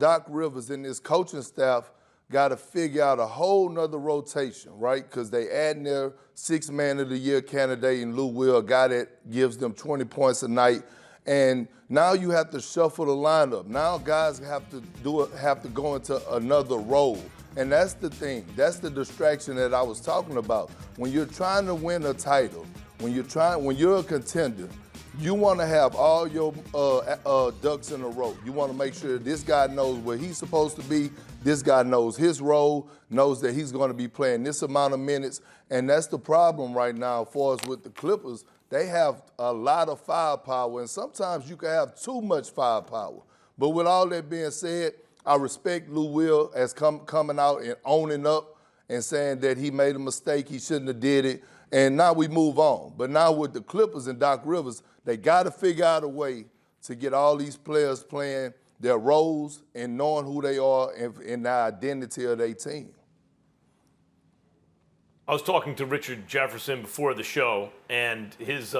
Doc Rivers and his coaching staff got to figure out a whole nother rotation, right? Because they adding their sixth man of the year candidate in Lou Will, a guy that gives them 20 points a night. And now you have to shuffle the lineup. Now guys have to go into another role. And that's the thing. That's the distraction that I was talking about. When you're trying to win a title, when you're a contender, you want to have all your ducks in a row. You want to make sure this guy knows where he's supposed to be. This guy knows his role, knows that he's going to be playing this amount of minutes. And that's the problem right now for us with the Clippers. They have a lot of firepower, and sometimes you can have too much firepower. But with all that being said, I respect Lou Will as coming out and owning up and saying that he made a mistake, he shouldn't have did it, and now we move on. But now with the Clippers and Doc Rivers, they got to figure out a way to get all these players playing their roles and knowing who they are and the identity of their team. I was talking to Richard Jefferson before the show, and his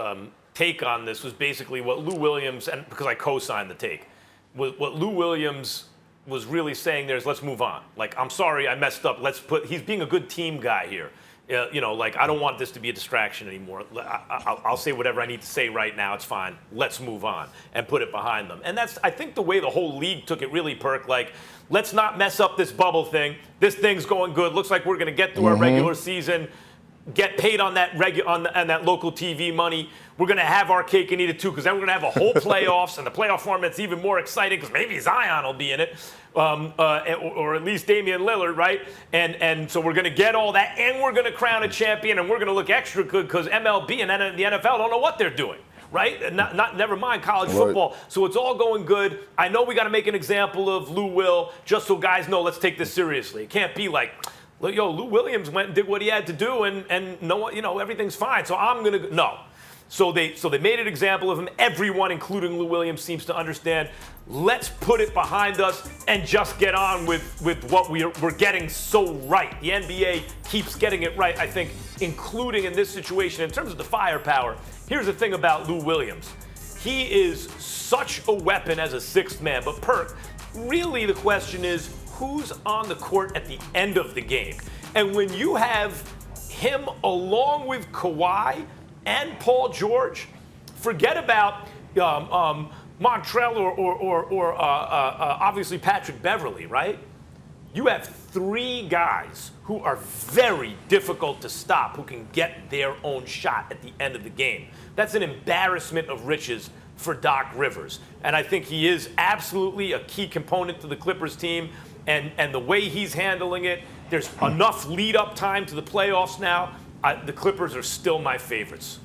take on this was basically what Lou Williams, and because I co-signed the take, what Lou Williams was really saying there is let's move on. Like, I'm sorry I messed up. He's being a good team guy here. I don't want this to be a distraction anymore. I'll say whatever I need to say right now. It's fine. Let's move on and put it behind them. And that's, I think, the way the whole league took it really, Perk. Like, let's not mess up this bubble thing. This thing's going good. Looks like we're going to get through our regular season, get paid on that on that local TV money. We're going to have our cake and eat it too, because then we're going to have a whole playoffs, and the playoff format's even more exciting because maybe Zion will be in it, or at least Damian Lillard, right? And so we're going to get all that, and we're going to crown a champion, and we're going to look extra good because MLB and the NFL don't know what they're doing. Right? Never mind college football. So it's all going good. I know we got to make an example of Lou Will, just so guys know, let's take this seriously. It can't be like, Lou Williams went and did what he had to do, and no, everything's fine. So I'm gonna no. So they made an example of him. Everyone, including Lou Williams, seems to understand. Let's put it behind us and just get on with what we're getting so right. The NBA keeps getting it right, I think, including in this situation. In terms of the firepower, here's the thing about Lou Williams. He is such a weapon as a sixth man. But Perk, really the question is, who's on the court at the end of the game? And when you have him along with Kawhi and Paul George, forget about Montrell or obviously Patrick Beverley, right? You have three guys who are very difficult to stop, who can get their own shot at the end of the game. That's an embarrassment of riches for Doc Rivers. And I think he is absolutely a key component to the Clippers team. And the way he's handling it, there's enough lead-up time to the playoffs now. The Clippers are still my favorites.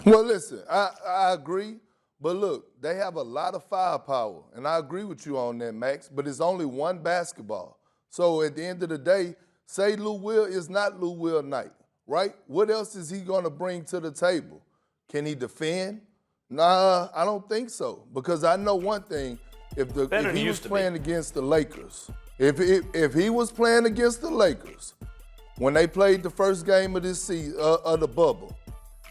Well, listen, I agree. But look, they have a lot of firepower. And I agree with you on that, Max. But it's only one basketball. So at the end of the day, say Lou Will is not Lou Will night, right? What else is he going to bring to the table? Can he defend? Nah, I don't think so. Because I know one thing. If he was playing against the Lakers, if he was playing against the Lakers when they played the first game of this season of the bubble,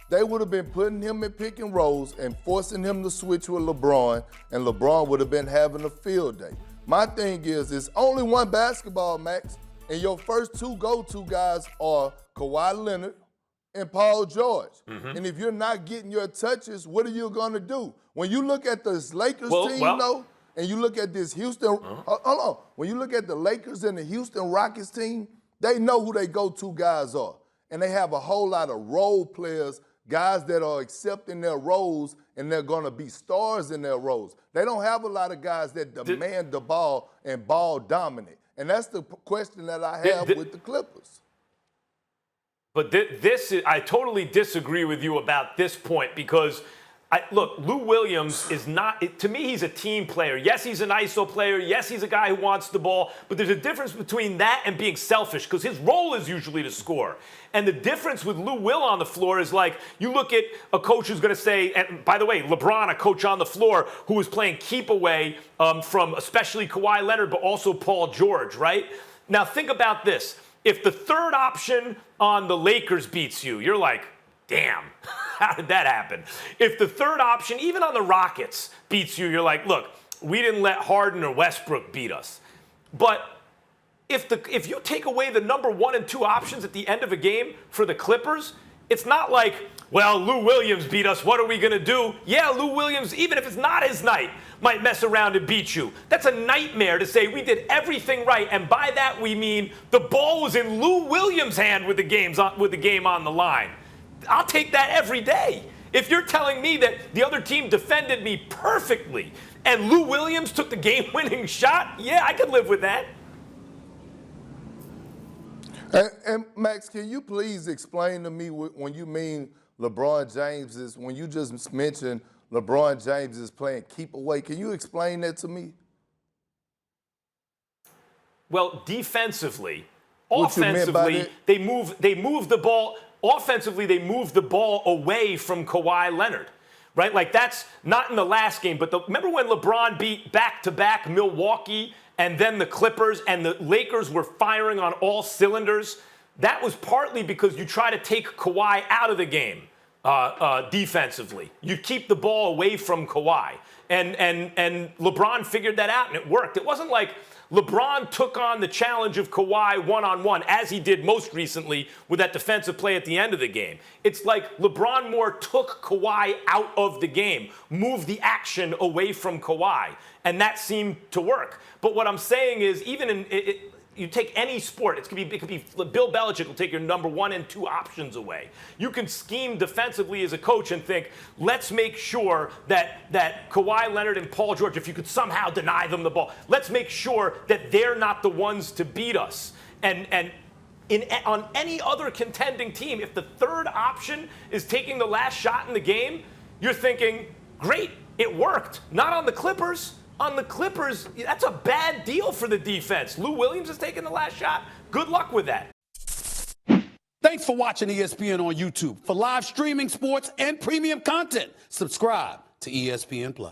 they would have been putting him in pick and rolls and forcing him to switch with LeBron, and LeBron would have been having a field day. My thing is, it's only one basketball, Max, and your first two go-to guys are Kawhi Leonard and Paul George. And if you're not getting your touches, what are you going to do? When you look at this Lakers team, though, and you look at this Houston, hold on. When you look at the Lakers and the Houston Rockets team, they know who their go-to guys are. And they have a whole lot of role players, guys that are accepting their roles, and they're going to be stars in their roles. They don't have a lot of guys that demand the ball and ball dominant. And that's the question that I have with the Clippers. But I totally disagree with you about this point because look, Lou Williams is not, to me, he's a team player. Yes, he's an ISO player. Yes, he's a guy who wants the ball. But there's a difference between that and being selfish because his role is usually to score. And the difference with Lou Will on the floor is like, you look at a coach who's going to say, and by the way, LeBron, a coach on the floor who was playing keep away from especially Kawhi Leonard, but also Paul George, right? Now think about this. If the third option on the Lakers beats you, you're like, damn, how did that happen? If the third option, even on the Rockets, beats you, you're like, look, we didn't let Harden or Westbrook beat us. But if you take away the number 1 and 2 options at the end of a game for the Clippers, it's not like, well, Lou Williams beat us. What are we going to do? Yeah, Lou Williams, even if it's not his night, might mess around and beat you. That's a nightmare to say we did everything right. And by that, we mean the ball was in Lou Williams' hand with the game on the line. I'll take that every day. If you're telling me that the other team defended me perfectly and Lou Williams took the game-winning shot, yeah, I could live with that. And Max, can you please explain to me when you mean LeBron James when you just mentioned LeBron James is playing keep away, can you explain that to me? Well, defensively, What you meant by offensively, that? they move the ball. Offensively, they move the ball away from Kawhi Leonard, right? Like that's not in the last game, but remember when LeBron beat back-to-back Milwaukee and then the Clippers and the Lakers were firing on all cylinders? That was partly because you try to take Kawhi out of the game defensively. You keep the ball away from Kawhi. And LeBron figured that out, and it worked. It wasn't like LeBron took on the challenge of Kawhi one-on-one, as he did most recently with that defensive play at the end of the game. It's like LeBron more took Kawhi out of the game, moved the action away from Kawhi, and that seemed to work. But what I'm saying is, even you take any sport, it could be Bill Belichick will take your number 1 and 2 options away. You can scheme defensively as a coach and think, let's make sure that Kawhi Leonard and Paul George, if you could somehow deny them the ball, let's make sure that they're not the ones to beat us. And on any other contending team, if the third option is taking the last shot in the game, you're thinking, great, it worked. Not on the Clippers. On the Clippers, that's a bad deal for the defense. Lou Williams is taking the last shot. Good luck with that. Thanks for watching ESPN on YouTube. For live streaming sports and premium content, subscribe to ESPN+.